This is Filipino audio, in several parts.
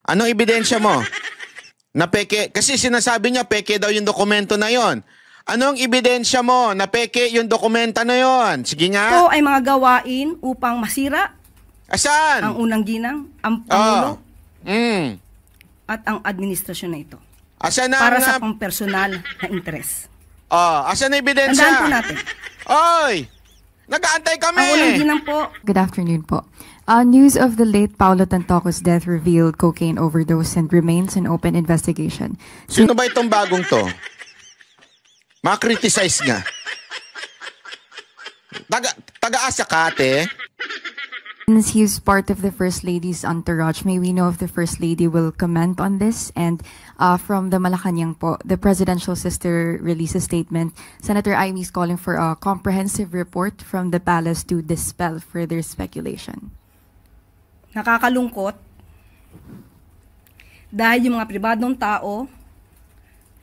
Anong ebidensya mo? Na peke, kasi sinasabi niya peke daw yung dokumento na yon. Anong ebidensya mo na peke yung dokumento na yon? Sige nga. Ito ay mga gawain upang masira Asan? ang unang ginang, ang Pangulo, Mm. at ang administrasyon na ito. Asan na Para ang, sa pang-personal na interes. asan na ebidensya? Tandaan po natin. Oy! Nag-aantay kami! Ang unang ginang po, Good afternoon po. News of the late Paulo Tantoco's death revealed cocaine overdose and remains in open investigation. Sino ba itong bagong to? Ma-criticize nga. Taga-asa ka, ate? Since he's part of the First Lady's entourage, may we know if the First Lady will comment on this? And from the Malacanang po, the presidential sister released a statement. Senator Amy is calling for a comprehensive report from the palace to dispel further speculation. nakakalungkot dahil yung mga pribadong tao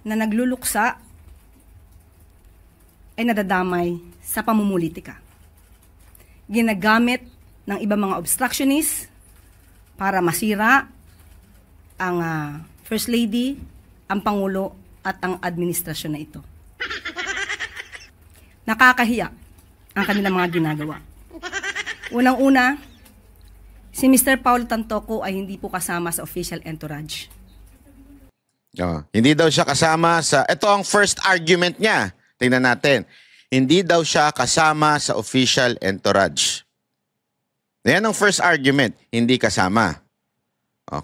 na nagluluksa ay nadadamay sa pamumulitika. Ginagamit ng ibang mga obstructionists para masira ang First Lady, ang Pangulo at ang administrasyon na ito. Nakakahiya ang kanilang mga ginagawa. Unang-una, si Mr. Paulo Tantoco ay hindi po kasama sa official entourage. Hindi daw siya kasama sa... Ito ang first argument niya. Tingnan natin. Hindi daw siya kasama sa official entourage. Yan ang first argument. Hindi kasama.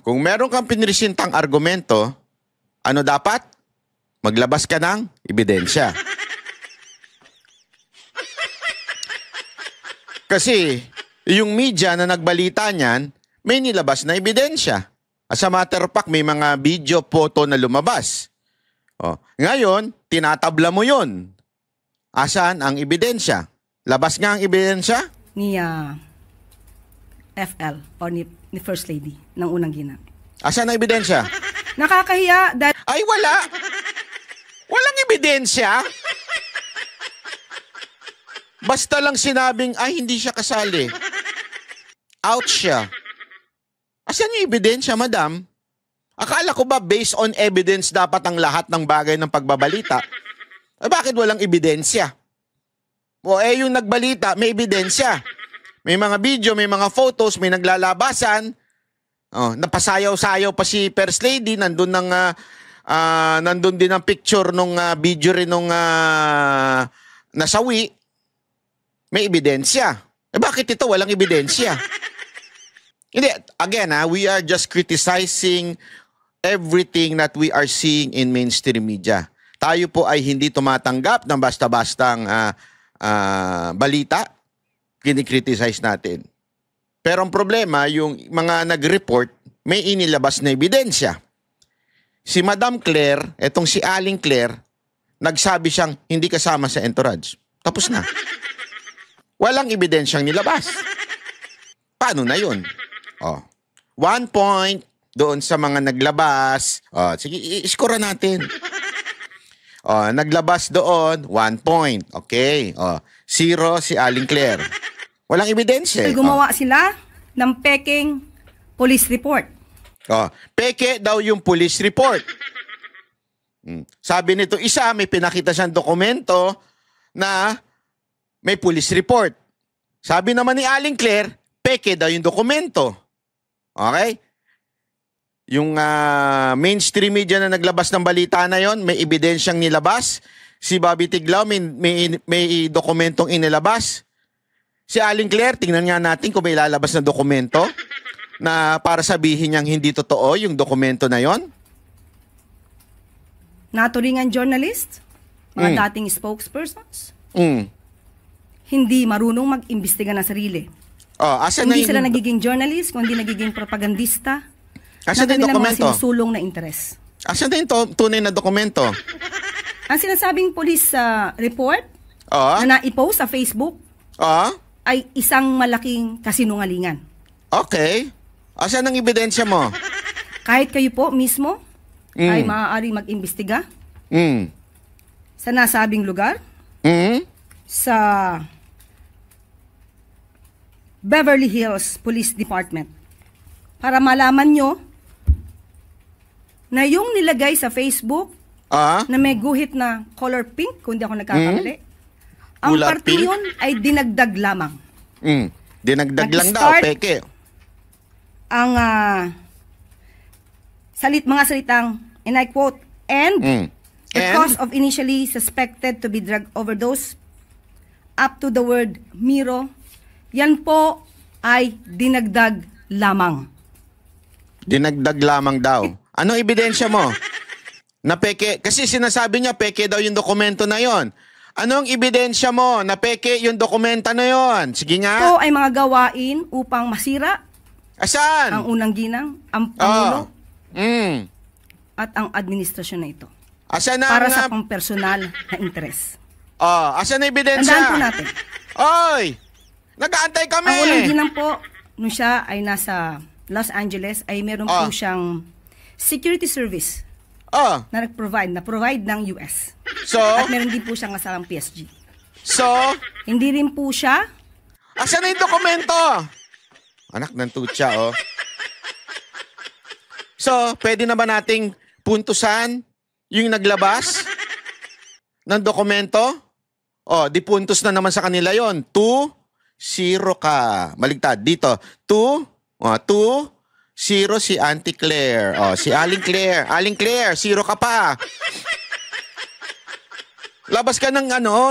Kung meron kang pinresentang argumento, ano dapat? Maglabas ka ng ebidensya. Kasi yung media na nagbalita niyan, may nilabas na ebidensya. As a matter of fact, may mga video, photo na lumabas. Ngayon, tinatabla mo yun. Asan ang ebidensya? Labas nga ang ebidensya? Ni FL o ni First Lady ng unang ginang. Asan ang ebidensya? Nakakahiya dahil Ay, wala. Walang ebidensya. Basta lang sinabing, ay, hindi siya kasali. Out siya. Asan yung ebidensya, madam? Akala ko ba based on evidence dapat ang lahat ng bagay ng pagbabalita? Bakit walang ebidensya? Yung nagbalita, may ebidensya. May mga video, may mga photos, may naglalabasan. Napasayaw-sayaw pa si First Lady. Nandun din ang picture nung video rin nung nasawi. May ebidensya. Bakit ito walang ebidensya? Hindi, again, we are just criticizing everything that we are seeing in mainstream media. Tayo po ay hindi tumatanggap ng basta-bastang balita. Kini-criticize natin. Pero ang problema, yung mga nag-report, may inilabas na ebidensya. Si Madam Claire, etong si Aling Claire, nagsabi siyang hindi kasama sa entourage. Tapos na. Walang ebidensyang nilabas. Paano na yun? 1 point doon sa mga naglabas. Sige, i-score natin. Naglabas doon, 1 point. Okay. 0 si Aling Claire. Walang ebidensya. gumawa sila ng peking police report. Peke daw yung police report. Sabi nito, isa, may pinakita siyang dokumento na may police report. Sabi naman ni Aling Claire, peke daw yung dokumento. Okay? Yung mainstream media na naglabas ng balita na yon, may ebidensyang nilabas. Si Bobby Tiglao, may dokumentong inilabas. Si Aling Claire, tingnan nga natin kung may lalabas na dokumento na para sabihin niyang hindi totoo yung dokumento na yon. Naturingan journalist, mga dating spokespersons, hindi marunong mag-imbestiga ng sarili. Hindi sila nagiging journalist, kundi nagiging propagandista asan na kanilang mga dokumento? sinusulong na interes. Asan na yung tunay na dokumento? Ang sinasabing police report na naipost sa Facebook ay isang malaking kasinungalingan. Okay. Asan ang ebidensya mo? Kahit kayo po mismo ay maaaring mag-imbestiga sa nasabing lugar, sa Beverly Hills Police Department, para malaman nyo na yung nilagay sa Facebook Ah? na may guhit na color pink, kung di ako nagkakamali, ang Kulay parte pink? yun ay dinagdag lamang. Dinagdag lang daw, Nag-start peke. Ang mga salitang, and I quote, and because of initially suspected to be drug overdose, up to the word Miro, yan po ay dinagdag lamang. Dinagdag lamang daw. Anong ebidensya mo? Na peke, kasi sinasabi niya peke daw yung dokumento na yon. Anong ebidensya mo na peke yung dokumento na yon? Sige nga. Ito ay mga gawain upang masira Asan? ang unang ginang, ang Pangulo, at ang administrasyon na ito. Asan na Para ang... sa pang-personal na interes. asan na ebidensya? Tandaan po natin. Oy! Nag-aantay kami! Ang unang ginang po, nung siya ay nasa Los Angeles, ay meron po siyang security service na provide ng US. So? At meron din po siyang kasamang PSG. So? Hindi rin po siya. Asan na yung dokumento? Anak ng tutsa, oh. So, pwede na ba nating puntusan yung naglabas ng dokumento? Di puntos na naman sa kanila yon. 2-0 ka. Maligtad. Dito. 2-0 si Auntie Claire. Si Aling Claire. Aling Claire, 0 ka pa. Labas ka ng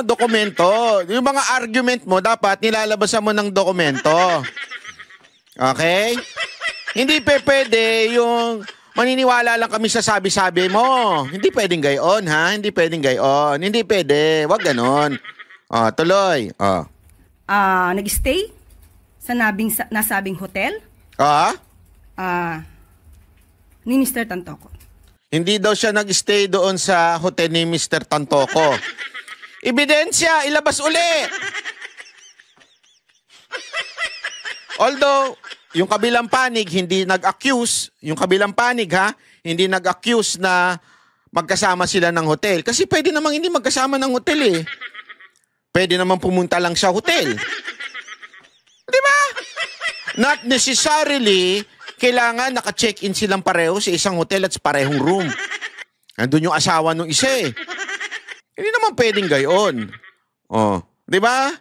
dokumento. Yung mga argument mo, dapat nilalabasan mo ng dokumento. Okay? Hindi pwede yung maniniwala lang kami sa sabi-sabi mo. Hindi pwedeng gayon, ha? Hindi pwedeng gayon. Hindi pwede. Wag ganon. Tuloy. Nag-stay sa nasabing hotel ni Mr. Tantoco. Hindi daw siya nag-stay doon sa hotel ni Mr. Tantoco. Ebidensya, ilabas uli. Although, yung kabilang panig hindi nag-accuse, hindi nag-accuse na magkasama sila ng hotel. Kasi pwede namang hindi magkasama ng hotel eh. Pwede namang pumunta lang sa hotel. Di ba? Not necessarily kailangan naka-check-in silang pareho sa isang hotel at sa parehong room. Nandun yung asawa nung isa eh. Hindi naman pwedeng gayon. Di ba?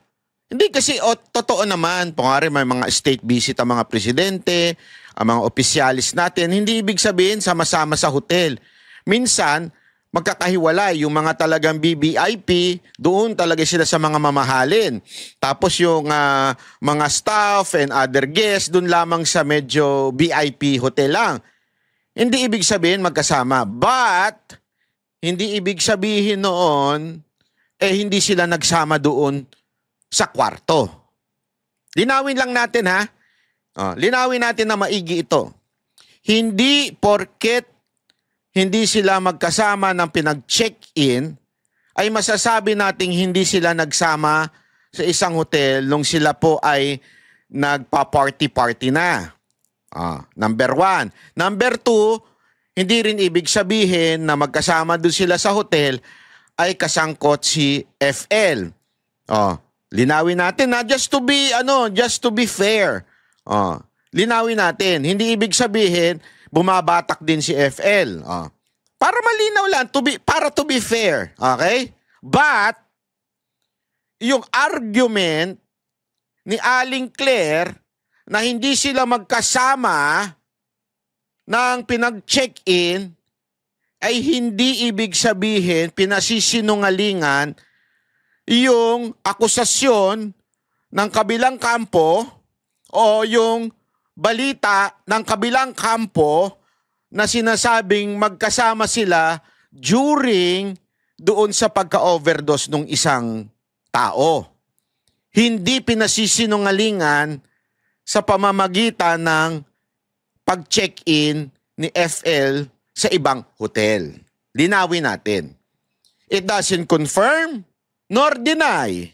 Hindi kasi, totoo naman, pangari may mga state visit ang mga presidente, ang mga opisyalis natin, hindi ibig sabihin sama-sama sa hotel. Minsan, magkakahiwalay yung mga talagang BBIP, doon talaga sila sa mga mamahalin. Tapos yung mga staff and other guests, doon lamang sa medyo VIP hotel lang. Hindi ibig sabihin magkasama. But, hindi ibig sabihin noon, hindi sila nagsama doon sa kwarto. Linawin lang natin ha. Linawin natin na maigi ito. Hindi porket hindi sila magkasama ng pinag-check-in ay masasabi nating hindi sila nagsama sa isang hotel nung sila po ay nagpa-party-party na. Number 1. Number 2, hindi rin ibig sabihin na magkasama doon sila sa hotel ay kasangkot si FL. Linawin natin na just to be fair. Linawin natin. Hindi ibig sabihin bumabatak din si FL. Para malinaw lang, para to be fair. Okay? But, yung argument ni Aling Claire na hindi sila magkasama ng pinag-check-in ay hindi ibig sabihin pinasisinungalingan yung akusasyon ng kabilang kampo o yung balita ng kabilang kampo na sinasabing magkasama sila during doon sa pagka-overdose ng isang tao. Hindi pinasisinungalingan sa pamamagitan ng pag-check-in ni FL sa ibang hotel. Linawin natin. It doesn't confirm nor deny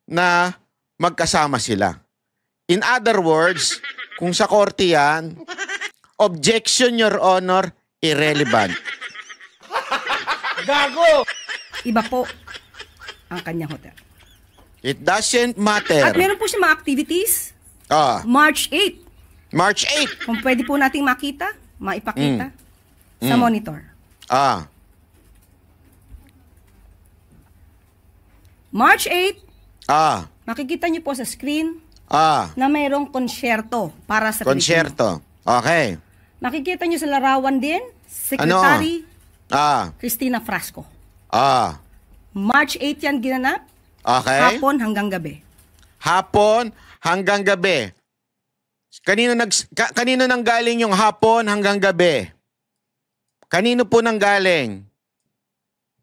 na magkasama sila. In other words, kung sa korte yan, objection, Your Honor, irrelevant. Gago! Iba po ang kanyang hotel. It doesn't matter. At meron po siya mga activities. March 8. March 8. Kung pwede po nating maipakita. sa monitor. Ah. March 8, Ah. makikita niyo po sa screen Ah. na mayroong konsyerto para sa Pilipino. Konsyerto. Okay. Makikita niyo sa larawan din, Secretary Ah. Cristina Frasco. Ah. March 8 yan ginanap, Okay. hapon hanggang gabi. Hapon hanggang gabi. Kanino nang galing yung hapon hanggang gabi? Kanino po nang galing?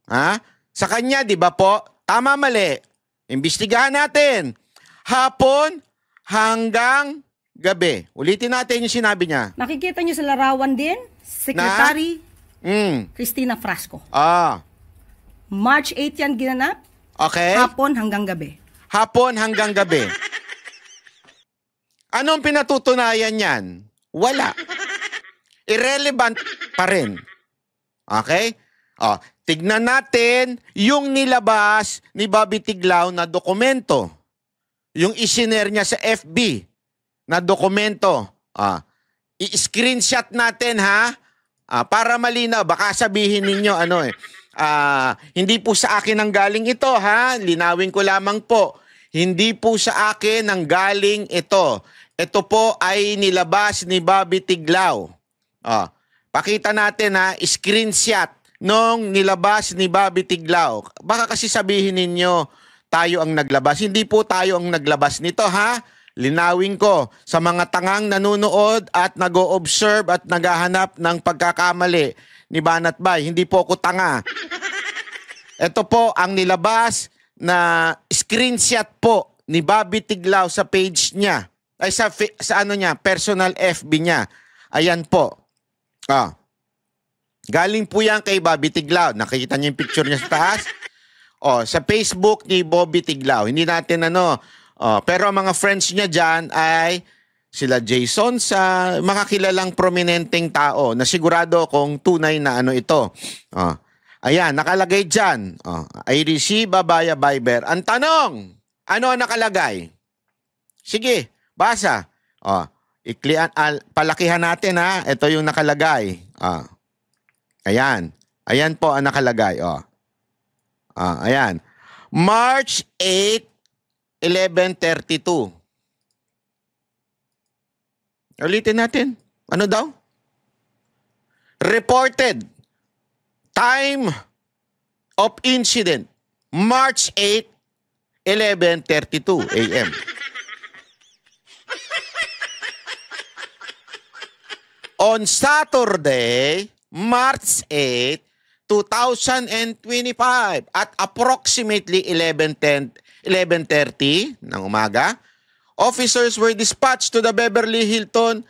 Ha? Sa kanya, di ba po? Tama, mali. Imbestigahan natin. Hapon hanggang gabi. Ulitin natin yung sinabi niya. Makikita niyo sa larawan din, Secretary Cristina Frasco. Ah. March 8 yan ginanap, Okay. hapon hanggang gabi. Hapon hanggang gabi. Anong pinatutunayan yan? Wala. Irrelevant pa rin. Okay? Oh, tignan natin yung nilabas ni Bobby Tiglao na dokumento. Yung isinare niya sa FB na dokumento. I-screenshot natin ha. Para malinaw, baka sabihin ninyo hindi po sa akin ang galing ito ha. Linawin ko lamang po. Hindi po sa akin ang galing ito. Ito po ay nilabas ni Bobby Tiglao. Pakita natin ha, screenshot nung nilabas ni Bobby Tiglao. Baka kasi sabihin ninyo, tayo ang naglabas. Hindi po tayo ang naglabas nito ha. Linawin ko sa mga tangang nanonood at nag-o-observe at naghahanap ng pagkakamali ni Banat Bay. Hindi po ako tanga. Ito po ang nilabas na screenshot po ni Bobby Tiglao sa page niya. Ay sa personal FB niya. Ayan po. Galing po yan kay Bobby Tiglao. Nakikita niyo yung picture niya sa taas? Sa Facebook ni Bobby Tiglao. Hindi natin pero ang mga friends niya dyan ay sila Jason sa mga kilalang prominenteng tao na sigurado kung tunay na ito. Ayan, nakalagay dyan. I receive Babaya Viber. Ang tanong, ano ang nakalagay? Sige, basa. Palakihan natin ha. Ito yung nakalagay. Ayan. Ayan po ang nakalagay. Ayan. March 8, 11:32. Ulitin natin. Ano daw? Reported. Time of incident. March 8, 11:32 a.m. On Saturday, March 8, 2025 at approximately 11:30 ng umaga, officers were dispatched to the Beverly Hilton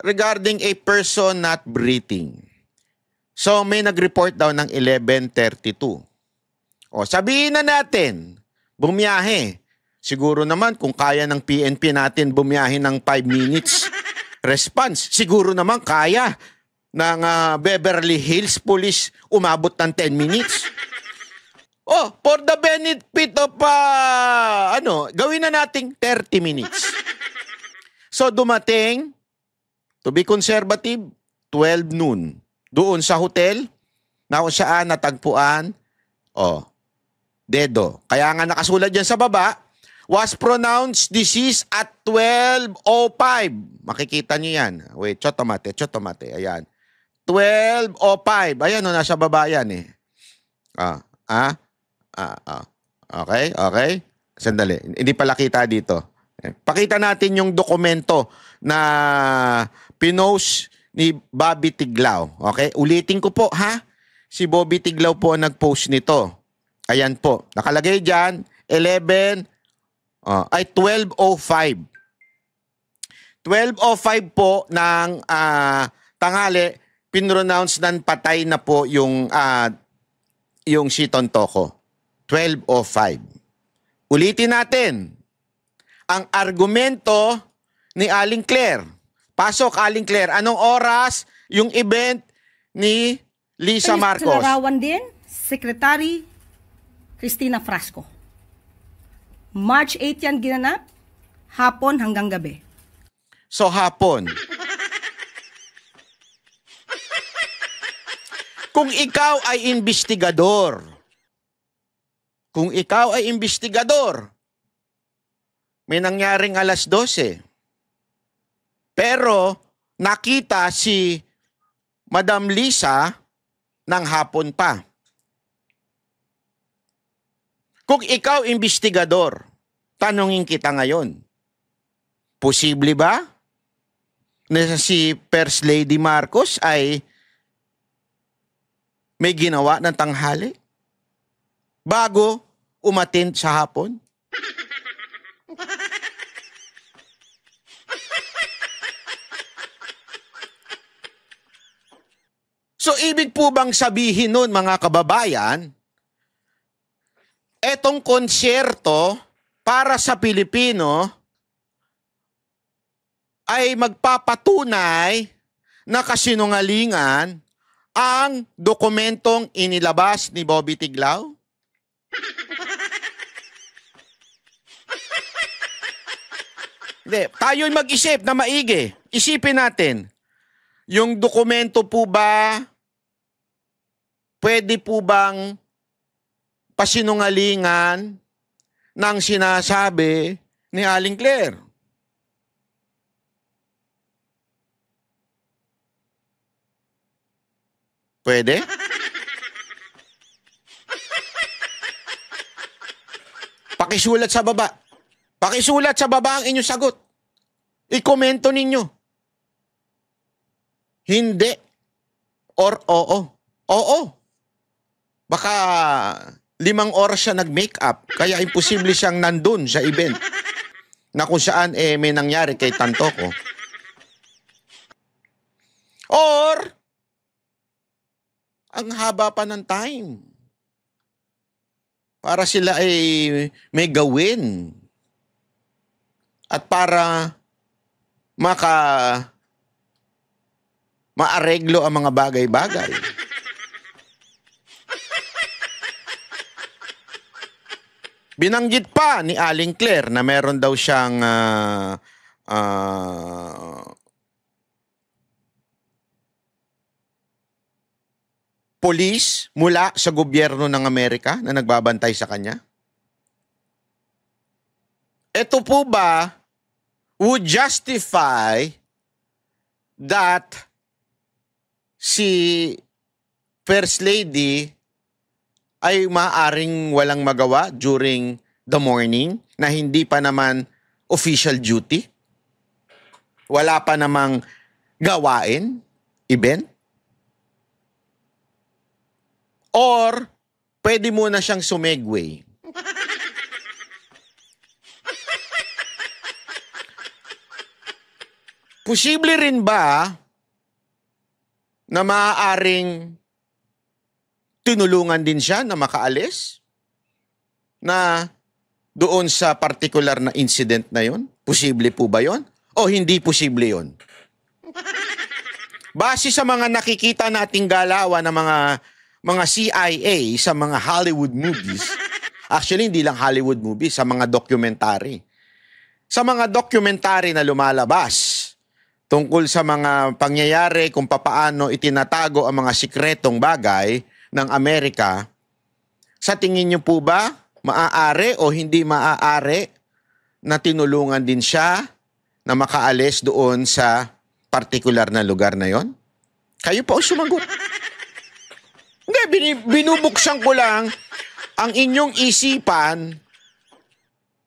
regarding a person not breathing. So may nag-report daw ng 11:32. Sabihin na natin, bumiyahe. Siguro naman kung kaya ng PNP natin bumiyahe ng 5 minutes response, siguro naman kaya ng Beverly Hills Police umabot ng 10 minutes. For the benefit of, gawin na nating 30 minutes. So, dumating, to be conservative, 12 noon. Doon sa hotel, na kung saan natagpuan, dedo. Kaya nga nakasulat dyan sa baba, was pronounced deceased at 12:05. Makikita niyo yan. Wait, chotomate. Ayan. 12:05. Ayan, nasa baba yan eh. Okay. Sandali. Hindi pala kita dito. Pakita natin yung dokumento na pinost ni Bobby Tiglao. Okay? Ulitin ko po, ha? Si Bobby Tiglao po ang nag-post nito. Ayan po. Nakalagay dyan, 12:05. 12:05 po ng tanghali, pinronounce ng patay na po yung si Tontoco. 12:05. Ulitin natin. Ang argumento ni Aling Claire. Pasok, Aling Claire. Anong oras yung event ni Lisa Marcos? Sa larawan din, Secretary Cristina Frasco. March 8 yan ginanap, hapon hanggang gabi. So, hapon. Kung ikaw ay investigador, may nangyaring alas 12, pero nakita si Madam Lisa ng hapon pa. Kung ikaw investigador, tanungin kita ngayon, posible ba na si First Lady Marcos ay may ginawa ng tanghali bago umattend sa hapon? So, ibig po bang sabihin nun, mga kababayan, etong konsyerto para sa Pilipino ay magpapatunay na kasinungalingan ang dokumentong inilabas ni Bobby Tiglao? Hindi, tayo'y mag-isip na maigi. Isipin natin, yung dokumento po ba, pwede po bang pasinungalingan ng sinasabi ni Aling Claire? Pwede? Pakisulat sa baba. Pakisulat sa baba ang inyong sagot. I-komento ninyo. Hindi. Or oo. Oo. Baka 5 oras siya nag-makeup, kaya imposible siyang nandun sa event na kung saan may nangyari kay Tantoco. Or, ang haba pa ng time para sila ay may gawin at para maareglo ang mga bagay-bagay. Binanggit pa ni Aling Claire na meron daw siyang police mula sa gobyerno ng Amerika na nagbabantay sa kanya. Ito po ba would justify that si First Lady ay maaaring walang magawa during the morning na hindi pa naman official duty? Wala pa namang gawain, event? Or pwede muna siyang sumegway? Posible rin ba na maaaring tinulungan din siya na makaalis na doon sa particular na incident na yon? Posible po ba yon? O hindi posible yon? Base sa mga nakikita nating galawan ng mga CIA sa mga Hollywood movies, actually hindi lang Hollywood movies, sa mga documentary. Sa mga documentary na lumalabas tungkol sa mga pangyayari kung papaano itinatago ang mga sikretong bagay ng Amerika, sa tingin niyo po ba maaari o hindi maaari na tinulungan din siya na makaalis doon sa partikular na lugar na yon? Kayo po sumagot. Hindi, binubuksan ko lang ang inyong isipan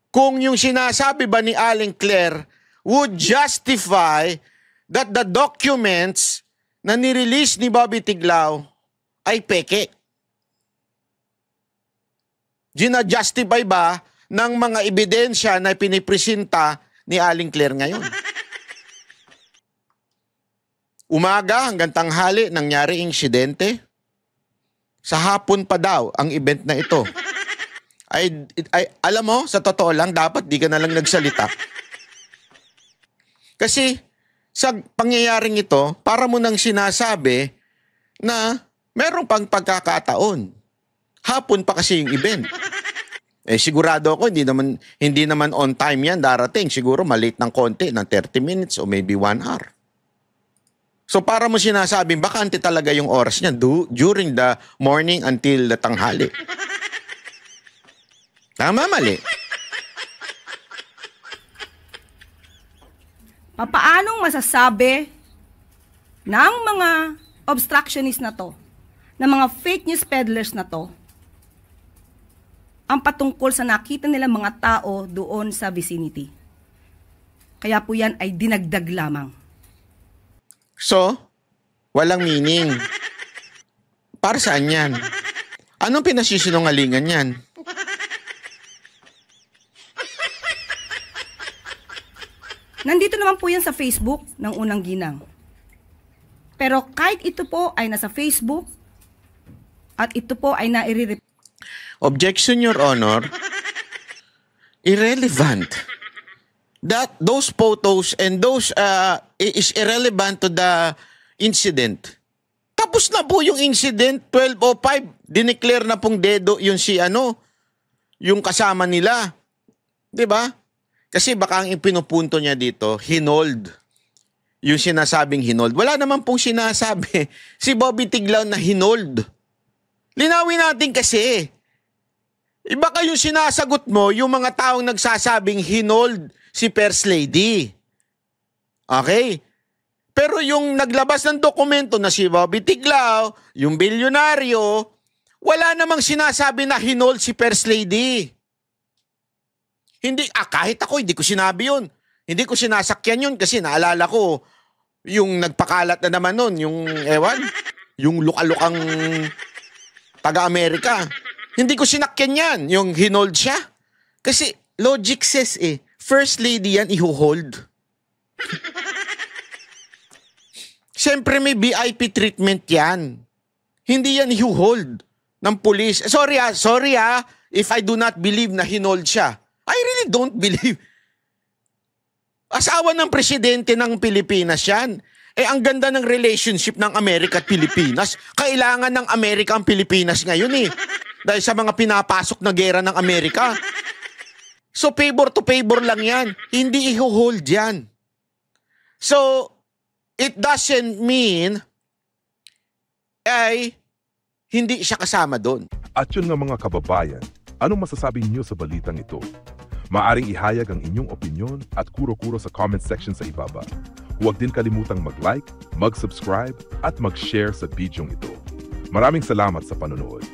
kung yung sinasabi ba ni Aling Claire would justify that the documents na nirelease ni Bobby Tiglao ay peke. Gina-justify ba ng mga ebidensya na pinipresenta ni Aling Claire ngayon? Umaga hanggang tanghali nangyari insidente. Sa hapon pa daw ang event na ito. Ay, alam mo, sa totoo lang, dapat di ka na lang nagsalita. Kasi sa pangyayaring ito, para mo nang sinasabi na meron pang pagkakataon. Hapon pa kasi yung event. Sigurado ako, hindi naman on time yan darating. Siguro malate ng konti, ng 30 minutes o maybe 1 hour. So para mo sinasabing bakante talaga yung oras niya during the morning until the tanghali. Tama, mali. Papaanong masasabi ng mga obstructionist na to, ng mga fake news peddlers na to, ang patungkol sa nakita nilang mga tao doon sa vicinity? Kaya po yan ay dinagdag lamang. So, walang meaning. Para saan yan? Anong pinasisinungalingan yan? Nandito naman po yan sa Facebook ng Unang Ginang. Pero kahit ito po ay nasa Facebook at ito po ay naire-report. Objection, Your Honor. Irrelevant. Those photos and those is irrelevant to the incident. Tapos na po yung incident, 12:05. Dineclare na pong dedo yung yung kasama nila. 'Di ba? Kasi baka ang ipinupunto niya dito, hinold. Yung sinasabing hinold. Wala naman pong sinasabi si Bobby Tiglao na hinold. Linawin natin kasi. Iba kayong sinasagot mo yung mga taong nagsasabing hinold si First Lady. Okay? Pero yung naglabas ng dokumento na si Bobby Tiglao, yung bilyonaryo, wala namang sinasabi na hinold si First Lady. Hindi, kahit ako, hindi ko sinabi yun. Hindi ko sinasakyan yun kasi naalala ko yung nagpakalat na naman nun, yung lukalukang taga-Amerika. Hindi ko sinakyan yan, yung hinold siya. Kasi logic says First Lady yan, iho-hold. Siyempre may VIP treatment yan. Hindi yan iho-hold ng pulis. Sorry if I do not believe na hinold siya. I really don't believe. Asawa ng presidente ng Pilipinas yan. Ang ganda ng relationship ng Amerika at Pilipinas. Kailangan ng Amerika ang Pilipinas ngayon dahil sa mga pinapasok na gera ng Amerika. So, favor to favor lang yan. Hindi i-hold yan. So, it doesn't mean hindi siya kasama doon. At yun nga mga kababayan, anong masasabi niyo sa balitang ito? Maaring ihayag ang inyong opinyon at kuro-kuro sa comment section sa ibaba. Huwag din kalimutang mag-like, mag-subscribe at mag-share sa bidyong ito. Maraming salamat sa panonood.